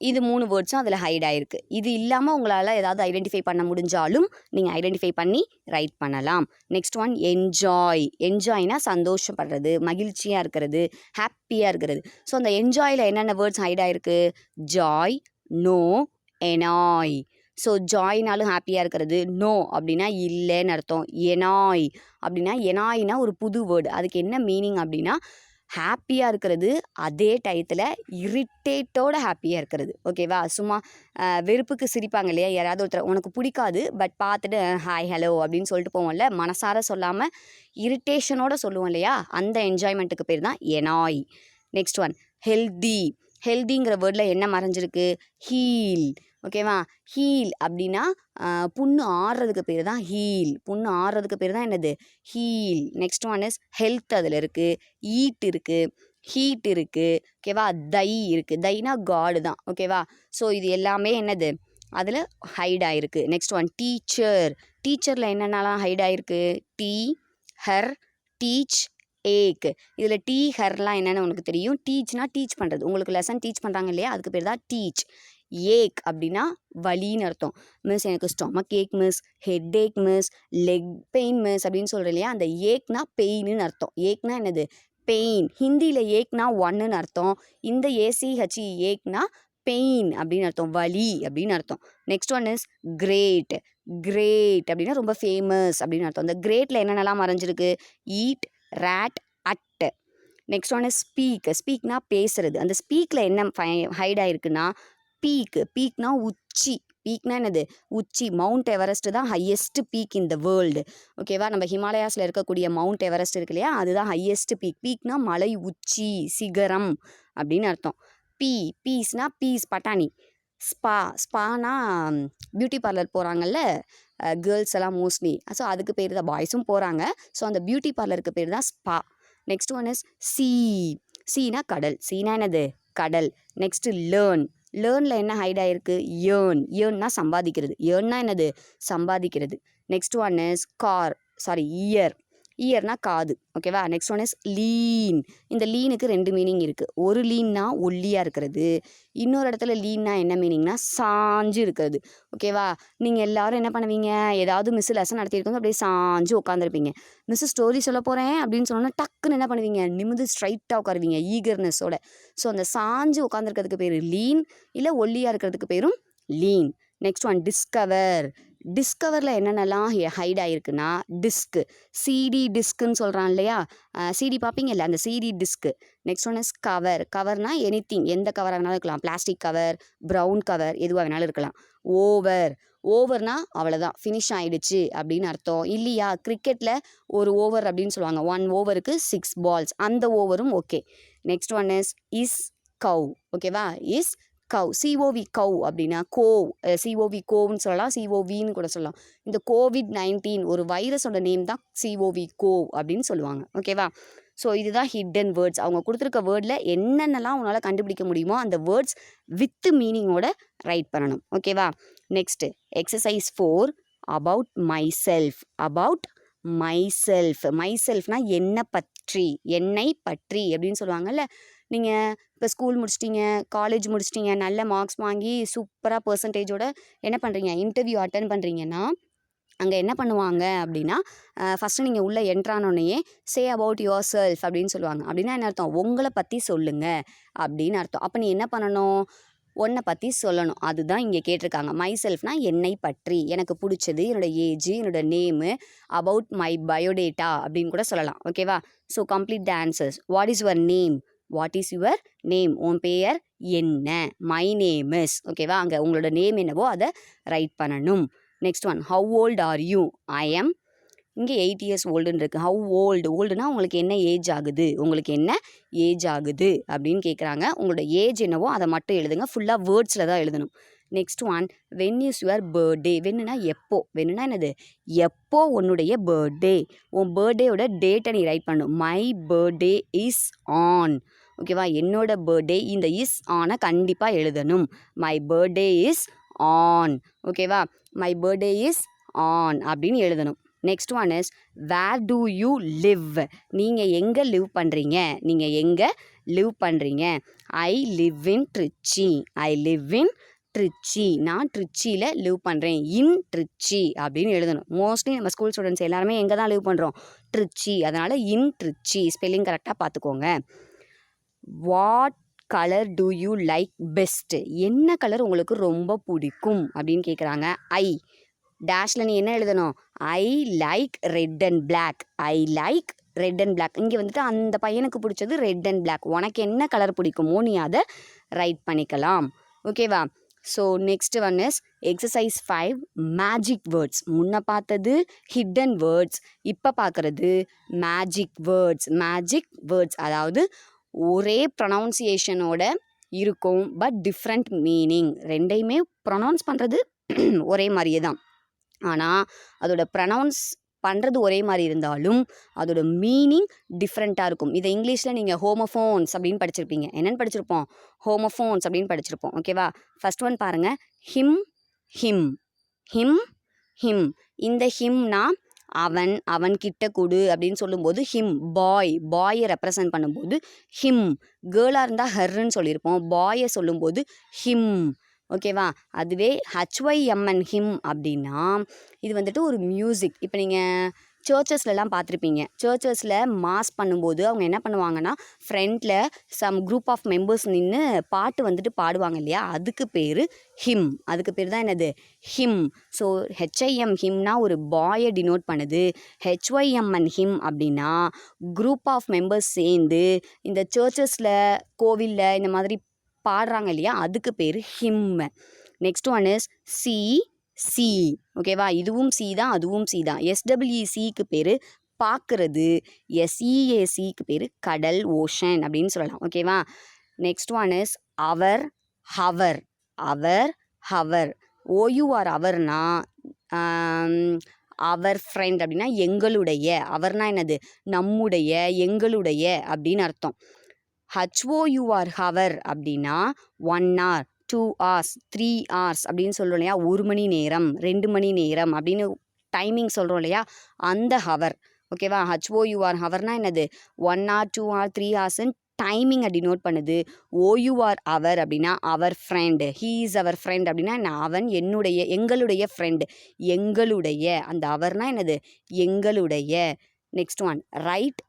இது 3 வேர்ட்ஸும் அதில் ஹைட் ஆகிருக்கு. இது இல்லாமல் உங்களால் ஏதாவது ஐடென்டிஃபை பண்ண முடிஞ்சாலும் நீங்கள் ஐடென்டிஃபை பண்ணி ரைட் பண்ணலாம். Next one enjoy. என்ஜாய்னா சந்தோஷப்படுறது, மகிழ்ச்சியாக இருக்கிறது, ஹாப்பியாக இருக்கிறது. ஸோ அந்த என்ஜாயில் என்னென்ன வேர்ட்ஸ் ஹைட் ஆகிருக்கு? Joy, no, annoy. ஸோ ஜாய்னாலும் ஹாப்பியாக இருக்கிறது, நோ அப்படின்னா இல்லைன்னு அர்த்தம், எனாய் அப்படின்னா எனாய்னா ஒரு புது வேர்டு. அதுக்கு என்ன மீனிங் அப்படின்னா ஹாப்பியாக இருக்கிறது, அதே டயத்தில் இரிட்டேட்டோட ஹாப்பியாக இருக்கிறது. ஓகேவா. சும்மா வெறுப்புக்கு சிரிப்பாங்க இல்லையா, யாராவது ஒருத்தர் உனக்கு பிடிக்காது பட் பார்த்துட்டு ஹாய் ஹலோ அப்படின்னு சொல்லிட்டு போவோம்ல, மனசார சொல்லாமல் இரிட்டேஷனோட சொல்லுவோம் இல்லையா, அந்த என்ஜாய்மெண்ட்டுக்கு பேர் தான் எனாய். Next one healthy. ஹெல்திங்கிற வேர்டில் என்ன மறைஞ்சிருக்கு? ஹீல். ஓகேவா. ஹீல் அப்படின்னா புண்ணு ஆறுறதுக்கு பேர் தான் ஹீல். புண்ணு ஆறுறதுக்கு பேர் தான் என்னது? Heal. Next one is health. அதில் இருக்குது. ஈட் இருக்குது, ஹீட் இருக்குது. ஓகேவா. தை இருக்குது. தைனா காடு தான். ஓகேவா. ஸோ இது எல்லாமே என்னது? அதில் ஹைட் ஆகிருக்கு. Next one teacher. டீச்சரில் என்னென்னலாம் ஹைட் ஆகிருக்கு? டீ, ஹர், டீச், ஏக். இதில் டீ, ஹர்லாம் என்னென்னு உனக்கு தெரியும். டீச்னா டீச் பண்ணுறது. உங்களுக்கு லெசன் டீச் பண்ணுறாங்க இல்லையா, அதுக்கு பேர் தான் டீச். ஏக் அப்படின்னா வலின்னு அர்த்தம். மிஸ் எனக்கு ஸ்டொமக் ஏக் மிஸ், ஹெட் ஏக் மிஸ், லெக் பெயின் மிஸ் அப்படின்னு சொல்கிறேன் இல்லையா, அந்த ஏக்னா பெயின்னு அர்த்தம். ஏக்னா என்னது? பெயின். ஹிந்தியில் ஏக்னா ஒன்றுன்னு அர்த்தம். இந்த ஏசிஹெச்இ ஏக்னா பெயின் அப்படின்னு அர்த்தம், வலி அப்படின்னு அர்த்தம். Next one is great. Great அப்படின்னா ரொம்ப ஃபேமஸ் அப்படின்னு அர்த்தம். இந்த கிரேட்டில் என்னென்னலாம் மறைஞ்சிருக்கு? Eat, rate, at. Next one is speak. ஸ்பீக்னா பேசுறது. அந்த ஸ்பீக்கில் என்ன ஹைட் ஆகிருக்குன்னா பீக். பீக்னா உச்சி. பீக்னா என்னது? உச்சி. மவுண்ட் எவரெஸ்ட் தான் highest peak in the world. ஓகேவா. நம்ம ஹிமாலயாஸில் இருக்கக்கூடிய மவுண்ட் எவரெஸ்ட் இருக்கு இல்லையா, அதுதான் ஹையஸ்ட் பீக். பீக்னா மலை உச்சி, சிகரம் அப்படின்னு அர்த்தம். பீஸ்னா பீஸ், பட்டாணி. ஸ்பானா பியூட்டி பார்லர் போகிறாங்கல்ல கேர்ள்ஸ் எல்லாம் மோஸ்ட்லி. ஸோ அதுக்கு பேர் தான், பாய்ஸும் போகிறாங்க. ஸோ அந்த பியூட்டி பார்லருக்கு பேர் தான் ஸ்பா. நெக்ஸ்ட் ஒன் இஸ் சீனா கடல். சீனா என்னது? கடல். நெக்ஸ்ட்டு லேர்னில் என்ன ஹைட் ஆகிருக்கு? ஏர்ன்னா சம்பாதிக்கிறது. ஏர்ன்னா என்னது? சம்பாதிக்கிறது. நெக்ஸ்ட் ஒன் இஸ் இயர்னா காது. ஓகேவா. Next one is lean. இந்த லீனுக்கு 2 மீனிங் இருக்குது. ஒரு லீன்னா ஒல்லியாக இருக்கிறது, இன்னொரு இடத்துல லீன்னா என்ன மீனிங்னா சாஞ்சு இருக்கிறது. ஓகேவா. நீங்கள் எல்லோரும் என்ன பண்ணுவீங்க? ஏதாவது மிஸ் லெசன் நடத்தியிருக்கோங்க, அப்படியே சாஞ்சு உட்காந்துருப்பீங்க. மிஸ் ஸ்டோரி சொல்ல போகிறேன் அப்படின்னு சொன்னோன்னா டக்குன்னு என்ன பண்ணுவீங்க? நிமிந்து ஸ்ட்ரைட்டாக உட்காருவீங்க ஈகர்னஸோட. ஸோ அந்த சாஞ்சு உட்காந்துருக்கிறதுக்கு பேர் லீன், இல்லை ஒல்லியாக இருக்கிறதுக்கு பேரும் லீன். நெக்ஸ்ட் ஒன் டிஸ்கவரில் என்னென்னலாம் ஹைட் ஆகிருக்குன்னா டிஸ்க்கு. சிடி டிஸ்க்குன்னு சொல்கிறான் இல்லையா, சிடி பார்ப்பீங்கல்ல, அந்த CD disc. Next one is கவர்னா எனிதிங், எந்த கவராக வேணாலும் இருக்கலாம். பிளாஸ்டிக் கவர், ப்ரௌன் கவர், எதுவாக வேணாலும் இருக்கலாம். ஓவர்னா அவ்வளோதான், ஃபினிஷ் ஆகிடுச்சு அப்படின்னு அர்த்தம். இல்லையா, கிரிக்கெட்டில் ஒரு ஓவர் அப்படின்னு சொல்லுவாங்க. 1 ஓவருக்கு 6 balls, அந்த ஓவரும் ஓகே. நெக்ஸ்ட் ஒன் இஸ் கவ். ஓகேவா. Is gov. சிஓவி கவ் அப்படின்னா சிஓவி கோவ்னு சொல்லலாம், சிஓவின்னு கூட சொல்லலாம். இந்த COVID-19 ஒரு வைரஸோட நேம் தான் சிஓவி கோவ் அப்படின்னு சொல்லுவாங்க. ஓகேவா. ஸோ இதுதான் ஹிடன் வேர்ட்ஸ். அவங்க கொடுத்துருக்க வேர்டில் என்னென்னலாம் உன்னால் கண்டுபிடிக்க முடியுமோ அந்த வேர்ட்ஸ் வித் மீனிங்கோட ரைட் பண்ணணும். ஓகேவா. நெக்ஸ்ட்டு எக்ஸசைஸ் 4 அபவுட் மைசெல்ஃப்னா என்னை பற்றி அப்படின்னு சொல்லுவாங்கல்ல. நீங்கள் இப்போ ஸ்கூல் முடிச்சிட்டிங்க, காலேஜ் முடிச்சிட்டிங்க, நல்ல மார்க்ஸ் வாங்கி சூப்பராக பர்சன்டேஜோட என்ன பண்ணுறீங்க, இன்டர்வியூ அட்டன் பண்ணுறீங்கன்னா அங்கே என்ன பண்ணுவாங்க அப்படின்னா ஃபஸ்ட்டு நீங்கள் உள்ளே என்ட்ரானோடனேயே சே அபவுட் யுவர் செல்ஃப் அப்படின்னு சொல்லுவாங்க. அப்படின்னா என்ன அர்த்தம்? உங்களை பற்றி சொல்லுங்கள் அப்படின்னு அர்த்தம். அப்போ நீ என்ன பண்ணணும்? உன்னை பற்றி சொல்லணும். அதுதான் இங்கே கேட்டிருக்காங்க. மை செல்ஃப்னா என்னை பற்றி, எனக்கு பிடிச்சது, என்னோடய ஏஜ், என்னோடய நேமு, அபவுட் மை பயோடேட்டா அப்படின்னு கூட சொல்லலாம். ஓகேவா. So complete the answers. What is your name? உன் பெயர் என்ன? My name is. ஓகேவா. அங்கே உங்களோட நேம் என்னவோ அதை ரைட் பண்ணணும். Next one, how old are you? I am. இங்கே 8 years ஓல்டுன்னு இருக்குது. ஹவ் ஓல்டுனா உங்களுக்கு என்ன ஏஜ் ஆகுது அப்படின்னு கேட்குறாங்க. உங்களோட ஏஜ் என்னவோ அதை மட்டும் எழுதுங்க. ஃபுல்லாக வேர்ட்ஸில் தான் எழுதணும். Next one, when is your birthday. வென்னுனா எப்போ, வென்னுனா என்னது, எப்போ உன்னுடைய பர்த்டே. உன் பர்த்டேயோட டேட்டை நீ ரைட் பண்ணணும். My birthday is on. ஓகேவா, என்னோட பர்த்டே இந்த இஸ் ஆனை கண்டிப்பாக எழுதணும். My birthday is on. ஓகேவா, மை பர்த்டே இஸ் ஆன் அப்படின்னு எழுதணும். Next one is where do you live. நீங்கள் எங்கே லிவ் பண்ணுறீங்க, நீங்கள் எங்கே லிவ் பண்ணுறீங்க. I live in Trichy. I live in Trichy. நான் ட்ரிச்சியில் லிவ் பண்ணுறேன். இன் ட்ரிச்சி அப்படின்னு எழுதணும். மோஸ்ட்லி நம்ம ஸ்கூல் ஸ்டூடெண்ட்ஸ் எல்லாருமே எங்கே தான் லிவ் பண்ணுறோம், ட்ரிச்சி. அதனால் இன் ட்ரிச்சி ஸ்பெல்லிங் கரெக்டாக பார்த்துக்கோங்க. What colour do you like best. என்ன கலர் உங்களுக்கு ரொம்ப பிடிக்கும் அப்படின்னு கேட்குறாங்க. ஐ டேஷில் நீ என்ன எழுதணும், I like red and black. I like red and black. இங்கே வந்துட்டு அந்த பையனுக்கு பிடிச்சது ரெட் அண்ட் பிளாக். உனக்கு என்ன கலர் பிடிக்குமோ நீ அதை ரைட் பண்ணிக்கலாம். ஓகேவா. So next one is exercise 5 magic words. முன்ன பார்த்தது ஹிடன் வேர்ட்ஸ், இப்போ பார்க்குறது மேஜிக் வேர்ட்ஸ். மேஜிக் வேர்ட்ஸ் அதாவது ஒரே ப்ரொனவுன்சியேஷனோட இருக்கும் பட் டிஃப்ரெண்ட் மீனிங். ரெண்டையுமே ப்ரொனவுன்ஸ் பண்ணுறது ஒரே மாதிரியே தான், ஆனால் அதோட ப்ரொனவுன்ஸ் பண்ணுறது ஒரே மாதிரி இருந்தாலும் அதோட மீனிங் டிஃப்ரெண்ட்டாக இருக்கும். இதை இங்கிலீஷில் நீங்கள் ஹோமோஃபோன்ஸ் அப்படின்னு படிச்சிருப்பீங்க. என்னென்னு படிச்சிருப்போம், ஹோமோஃபோன்ஸ் அப்படின்னு படிச்சிருப்போம். ஓகேவா. ஃபர்ஸ்ட் ஒன் பாருங்கள், ஹிம் ஹிம். Him him. இந்த ஹிம்னா அவன், அவன் கிட்ட கொடு அப்படின்னு சொல்லும்போது ஹிம். பாய், பாயை ரெப்ரசன்ட் பண்ணும்போது ஹிம். கேர்ளாக இருந்தால் ஹர்ன்னு சொல்லியிருப்போம். பாயை சொல்லும்போது ஹிம். ஓகேவா. அதுவே HYMN ஹிம் அப்படின்னா இது வந்துட்டு ஒரு மியூசிக். இப்போ நீங்கள் சர்ச்சஸ்லலாம் பார்த்துருப்பீங்க. சர்ச்சஸில் மாஸ் பண்ணும்போது அவங்க என்ன பண்ணுவாங்கன்னா ஃப்ரண்ட்டில் சம் குரூப் ஆஃப் மெம்பர்ஸ் நின்று பாட்டு வந்துட்டு பாடுவாங்க இல்லையா, அதுக்கு பேர் ஹிம். அதுக்கு பேர் தான் என்னது, ஹிம். ஸோ HIM ஹிம்னா ஒரு பாயை டினோட் பண்ணுது. HYMN ஹிம் அப்படின்னா குரூப் ஆஃப் மெம்பர்ஸ் சேர்ந்து இந்த சர்ச்சஸில், கோவிலில் இந்த மாதிரி பாடுறாங்க இல்லையா, அதுக்கு பேர் him. Next one is C. ஓகேவா, இதுவும் சி தான், அதுவும் சி தான். SWECக்கு பேர் பார்க்குறது. SEACக்கு பேர் கடல், ஓஷன் அப்படின்னு சொல்லலாம். ஓகேவா. Next one is our hour. Our OUR அவர்னா அவர் ஃப்ரெண்ட் அப்படின்னா எங்களுடைய. அவர்னா என்னது, நம்முடைய, எங்களுடைய அப்படின்னு அர்த்தம். HOUR ஹவர் அப்படின்னா 1 hour, 2 hours, 3 hours அப்படின்னு சொல்கிறோம் இல்லையா, 1 மணி நேரம், 2 மணி நேரம் அப்படின்னு டைமிங் சொல்கிறோம் இல்லையா, அந்த ஹவர். ஓகேவா. HOUR ஹவர்னா என்னது, 1 hour, 2 hour, 3 hours டைமிங்கை டினோட் பண்ணுது. OUR அவர் அப்படின்னா our friend. He is our friend அப்படின்னா அவன் என்னுடைய, எங்களுடைய ஃப்ரெண்ட். எங்களுடைய, அந்த அவர்னா என்னது, எங்களுடைய. Next one right.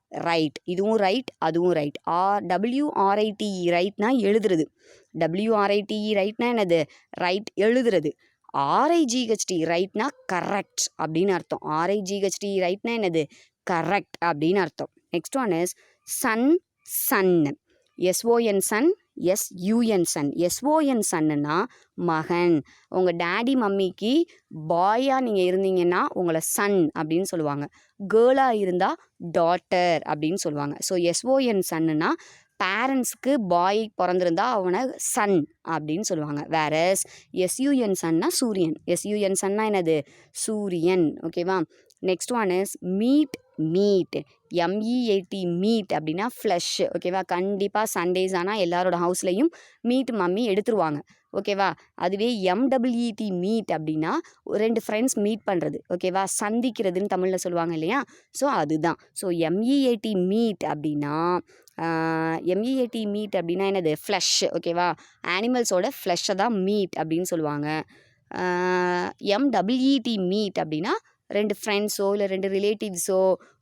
இதுவும் ரைட், அதுவும் ரைட். WRITE ரைட்னா எழுதுறது. WRITE ரைட்னா என்னது, ரைட் எழுதுறது. RIGHT ரைட்னா கரெக்ட் அப்படின்னு அர்த்தம். RIGHT ரைட்னா என்னது, கரெக்ட் அப்படின்னு அர்த்தம். Next one is son. SON son, SUN sun. SON சன்னுனா மகன். உங்கள் டேடி மம்மிக்கு பாயாக நீங்கள் இருந்தீங்கன்னா உங்களை சன் அப்படின்னு சொல்லுவாங்க. கேர்ளாக இருந்தால் டாட்டர் அப்படின்னு சொல்லுவாங்க. ஸோ SON சன்னுனா பேரண்ட்ஸுக்கு பாய் பிறந்திருந்தா அவனை சன் அப்படின்னு சொல்லுவாங்க. வேறஸ் SUN சன்னா சூரியன். SUN சன்னா என்னது, சூரியன். ஓகேவா. Next one is meet. MEAT meet அப்படின்னா ஃப்ளஷ். ஓகேவா. கண்டிப்பாக சண்டேஸ் ஆனால் எல்லாரோட ஹவுஸ்லேயும் மீட் மம்மி எடுத்துருவாங்க. ஓகேவா. அதுவே MEET மீட் அப்படின்னா 2 ஃப்ரெண்ட்ஸ் மீட் பண்ணுறது. ஓகேவா, சந்திக்கிறதுன்னு தமிழில் சொல்லுவாங்க இல்லையா, ஸோ அதுதான். ஸோ MEAT மீட் அப்படின்னா என்னது, ஃப்ளஷ். ஓகேவா, ஆனிமல்ஸோட ஃப்ளஷ்ஷை தான் மீட் அப்படின்னு சொல்லுவாங்க. MEET மீட் அப்படின்னா 2 ஃப்ரெண்ட்ஸோ இல்லை 2 ரிலேட்டிவ்ஸோ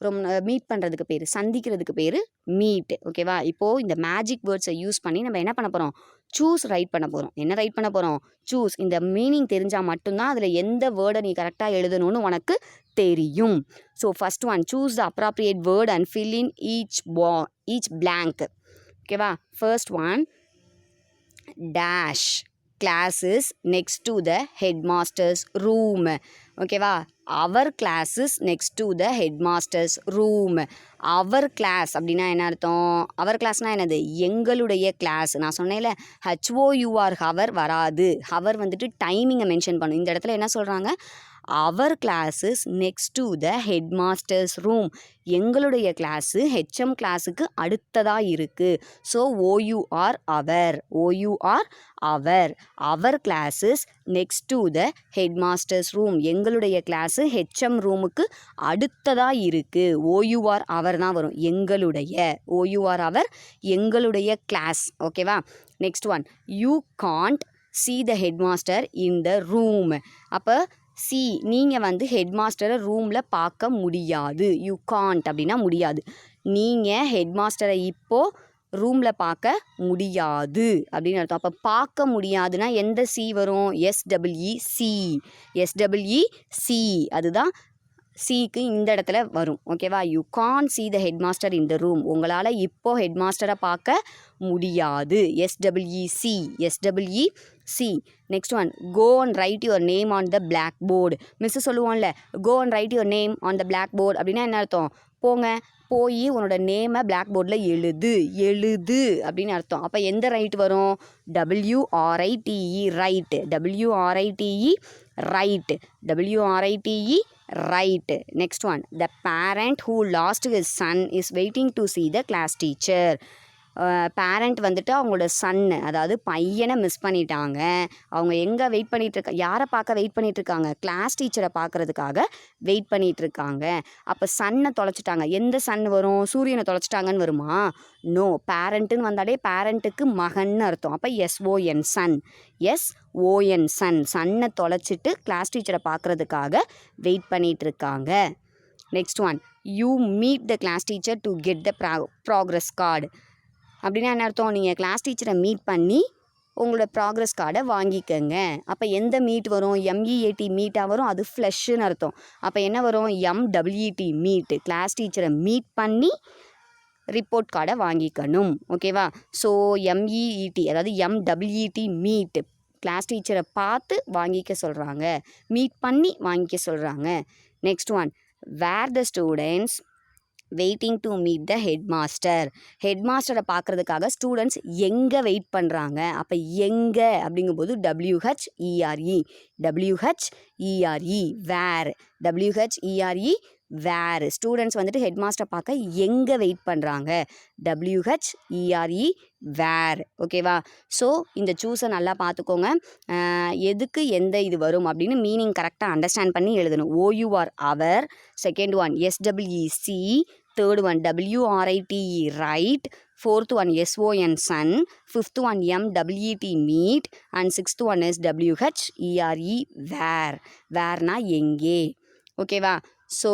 ரொம்ப மீட் பண்ணுறதுக்கு பேர், சந்திக்கிறதுக்கு பேர் மீட். ஓகேவா. இப்போது இந்த மேஜிக் வேர்ட்ஸை யூஸ் பண்ணி நம்ம என்ன பண்ண போகிறோம், சூஸ் ரைட் பண்ண போகிறோம். என்ன ரைட் பண்ண போகிறோம், சூஸ். இந்த மீனிங் தெரிஞ்சால் மட்டும்தான் அதில் எந்த வேர்டை நீ கரெக்டாக எழுதணும்னு உனக்கு தெரியும். So first one, choose the appropriate word and fill in each blank. ஓகேவா. First one, dash. Classes next to the headmaster's room. ஓகேவா? Our class is next to the headmaster's room. Our class அப்படின்னா என்ன அர்த்தம்? அவர் கிளாஸ்னால் என்னது? எங்களுடைய class. நான் சொன்னேன்ல HOUR hour வராது. ஹவர் வந்துட்டு டைமிங்கை மென்ஷன் பண்ணும். இந்த இடத்துல என்ன சொல்கிறாங்க? Our class is next to the headmaster's room. எங்களுடைய கிளாஸு ஹெச்எம் கிளாஸுக்கு அடுத்ததாக இருக்குது. So OUR our. Our class is next to the headmaster's room. எங்களுடைய கிளாஸு ஹெச்எம் ரூமுக்கு அடுத்ததாக இருக்குது. OUR அவர் தான் வரும். எங்களுடைய OUR அவர் எங்களுடைய கிளாஸ். ஓகேவா? Next one, you can't see the headmaster in the room. அப்போ நீங்கள் வந்து ஹெட் மாஸ்டரை ரூமில் பார்க்க முடியாது. யூ காண்ட் அப்படின்னா முடியாது. நீங்கள் ஹெட் மாஸ்டரை இப்போது ரூமில் பார்க்க முடியாது அப்படின்னு அர்த்தம். அப்போ பார்க்க முடியாதுன்னா எந்த சி வரும்? SEEC. அதுதான் சிக்கு இந்த இடத்துல வரும். ஓகேவா? You can see the headmaster in the room. உங்களால் இப்போது ஹெட் மாஸ்டரை பார்க்க முடியாது. SEEC. Next one, go and write your name on the blackboard. Miss சொல்லுவோம்ல, go and write your name on the blackboard அப்படின்னா என்ன அர்த்தம்? போய் உன்னோட நேமை பிளாக் போர்டில் எழுது அப்படின்னு அர்த்தம். அப்போ எந்த ரைட் வரும்? WRITE right. Right. Next one, the parent who lost his son is waiting to see the class teacher. Parent வந்துட்டு அவங்களோட சன்னு, அதாவது பையனை மிஸ் பண்ணிட்டாங்க. அவங்க எங்கே வெயிட் பண்ணிகிட்ருக்கா? யாரை பார்க்க வெயிட் பண்ணிகிட்ருக்காங்க? கிளாஸ் டீச்சரை பார்க்குறதுக்காக வெயிட் பண்ணிகிட்ருக்காங்க. அப்போ சன்னை தொலைச்சிட்டாங்க. எந்த சன் வரும்? சூரியனை தொலைச்சிட்டாங்கன்னு வருமா? நோ. பேரண்ட்டுன்னு வந்தாலே பேரண்ட்டுக்கு மகன்னு அர்த்தம். அப்போ SON சன். சன்னை தொலைச்சிட்டு கிளாஸ் டீச்சரை பார்க்குறதுக்காக வெயிட் பண்ணிகிட்ருக்காங்க. Next one, you meet the class teacher to get the progress card. அப்படின்னா என்ன அர்த்தம்? நீங்கள் கிளாஸ் டீச்சரை மீட் பண்ணி உங்களோட ப்ராக்ரஸ் கார்டை வாங்கிக்கோங்க. அப்போ எந்த மீட் வரும்? MEAT மீட்டாக வரும். அது ஃப்ளஷ்ஷுன்னு அர்த்தம். அப்போ என்ன வரும்? MWET meet. கிளாஸ் டீச்சரை மீட் பண்ணி ரிப்போர்ட் கார்டை வாங்கிக்கணும். ஓகேவா? ஸோ MEET அதாவது MWET மீட். கிளாஸ் டீச்சரை பார்த்து வாங்கிக்க சொல்கிறாங்க, மீட் பண்ணி வாங்கிக்க சொல்கிறாங்க. Next one, where the students waiting to meet the headmaster. Head மாஸ்டரை பார்க்குறதுக்காக ஸ்டூடெண்ட்ஸ் எங்கே வெயிட் பண்ணுறாங்க? அப்போ எங்கே அப்படிங்கும்போது WHERE வேர். ஸ்டூடெண்ட்ஸ் வந்துட்டு ஹெட் மாஸ்டரை பார்க்க எங்கே வெயிட் பண்ணுறாங்க? WHERE வேர். ஓகேவா? ஸோ இந்த சூஸை நல்லா பார்த்துக்கோங்க. எதுக்கு எந்த இது வரும் அப்படின்னு மீனிங் கரெக்டாக அண்டர்ஸ்டாண்ட் பண்ணி எழுதணும். OUR our, second one SEEC, third one WRITE write, fourth one SON sun, fifth one MWET meet, and sixth one is WHERE where. வேர்னா எங்கே. ஓகேவா? ஸோ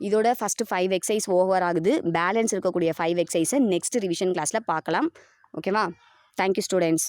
இதோட ஃபஸ்ட்டு 5 எக்ஸசைஸ் ஓவர் ஆகுது. பேலன்ஸ் இருக்கக்கூடிய 5 எக்ஸசைஸை நெக்ஸ்ட் ரிவிஷன் கிளாஸில் பார்க்கலாம். ஓகேவா? Thank you students.